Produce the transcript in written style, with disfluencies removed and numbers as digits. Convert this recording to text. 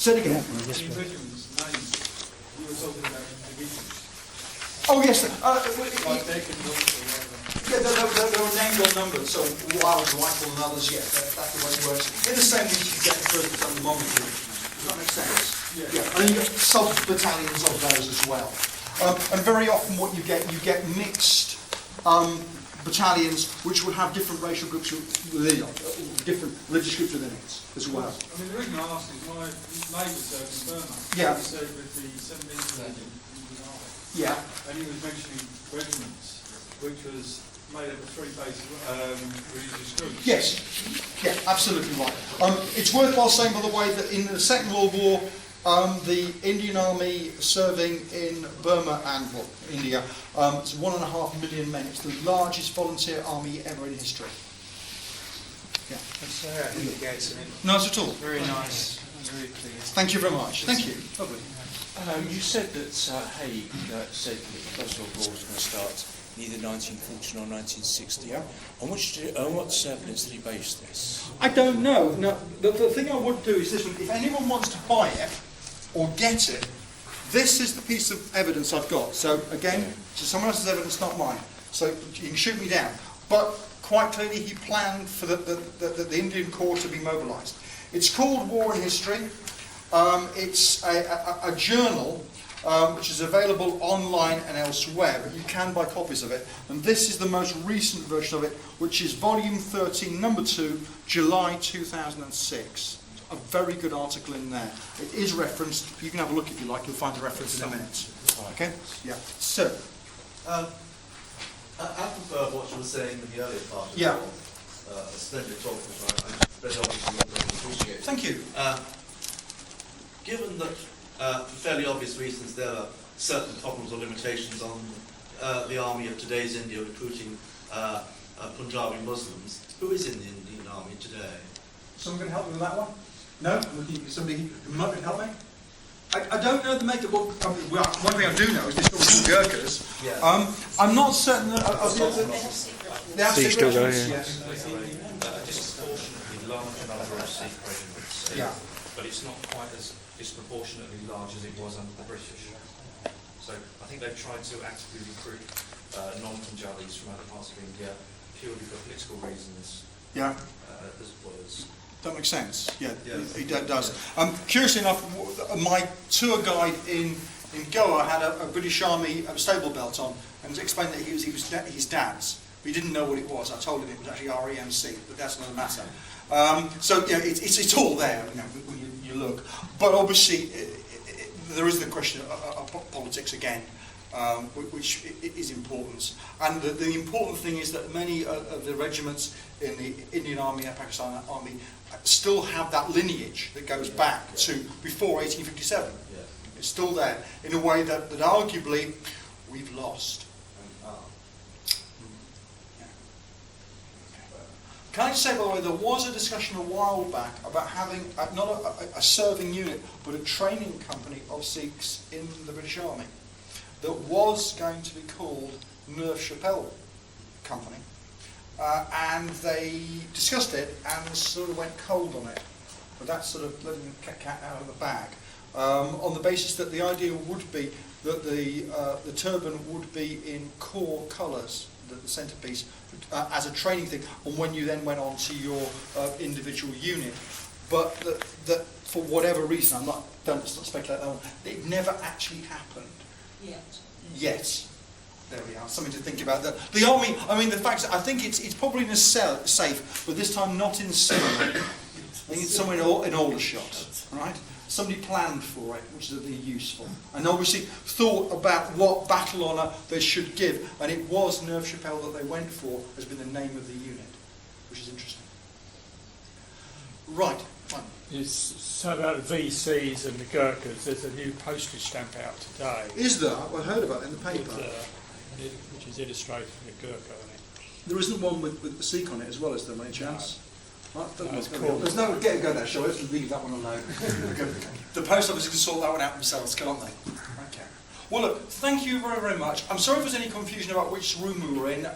Say it again. The regiments names, you were talking about divisions. Oh yes. Like Deck and Wiltshire, Yeah, they were named or numbered, so Wild, Rifle and others, yeah, that's the way it works. In the same way you get the first battalion Monmouth. Does that make sense? Yeah. And then you get sub-battalions of those as well. And very often what you get mixed battalions which would have different racial groups within it, different religious groups within it as well. I mean, the reason I asked is my neighbour served in Burma. Yeah. He served with the 17th Regiment in the army. Yeah. And he was mentioning regiments, which was made up of three basic religious groups. Yes, yeah, absolutely right. It's worthwhile saying, by the way, that in the Second World War, the Indian Army serving in Burma and India, it's 1.5 million men. It's the largest volunteer army ever in history. Yeah. I think it gets in. Not at all. Very nice, very clear. Thank you very much. Thank you. Lovely. You said that Haig said that the First World War was going to start in either 1914 or 1960. Yeah. On what evidence did he base this? I don't know. No, the thing I would do is this one. If anyone wants to buy it or get it, this is the piece of evidence I've got. So again, it's someone else's evidence, not mine. So you can shoot me down. But quite clearly he planned for the Indian Corps to be mobilised. It's called War in History. It's a journal which is available online and elsewhere, but you can buy copies of it. And this is the most recent version of it, which is volume 13, number 2, July 2006. A very good article in there. It is referenced. You can have a look if you like. You'll find the reference in a minute. Okay? Yeah. So. I prefer what you were saying in the earlier part of Yeah. a splendid talk, which I very obviously appreciate. Thank you. Given that, for fairly obvious reasons, there are certain problems or limitations on the army of today's India recruiting Punjabi Muslims, who is in the Indian army today? Someone can help me with that one? No? Somebody who might help me? I don't know the makeup. Well, one thing I do know is this story of Gurkhas. Yeah. I'm not certain that of the other. They have secret regiments, yes. A disproportionately large number of Sikh regiments, Yeah. but it's not quite as disproportionately large as it was under the British. So I think they've tried to actively recruit non-Punjabis from other parts of India purely for political reasons, Yeah. as well as. That makes sense. Yeah, Yes. it does. Curiously enough, my tour guide in Goa had a British Army stable belt on and explained that he was his dad's. But he didn't know what it was. I told him it was actually REMC, but that's another matter. So yeah, it's all there, you know, when you look. But obviously, there is the question of politics again, which is important. And the important thing is that many of the regiments in the Indian Army and Pakistan Army still have that lineage that goes back to before 1857. Yeah. It's still there in a way that arguably we've lost. Can I just say, by the way, there was a discussion a while back about having not a serving unit, but a training company of Sikhs in the British Army that was going to be called Nerve Chappelle Company. And they discussed it and sort of went cold on it. But that's sort of letting the cat out of the bag. On the basis that the idea would be that the turban would be in corps colours, the centrepiece, as a training thing, and when you then went on to your individual unit. But that for whatever reason, don't speculate that one, it never actually happened. Yet. There we are, something to think about. The army, I mean, the fact is, I think it's probably in a safe, but this time not in cinema. I think it's somewhere in Aldershot, right? Somebody planned for it, which is really useful. And obviously thought about what battle honour they should give, and it was Nerve Chappelle that they went for, has been the name of the unit, which is interesting. Right, fine. So about the VCs and the Gurkhas, there's a new postage stamp out today. Is there? I heard about it in the paper. Which is illustrated with a Gurkha on it. There isn't one with the Sikh on it as well, is there, by any chance? No. Right, That's cool. There's no go there, shall we? Let's leave that one alone. The post office can sort that one out themselves, can't they? Okay. Well, look, thank you very, very much. I'm sorry if there's any confusion about which room we were in.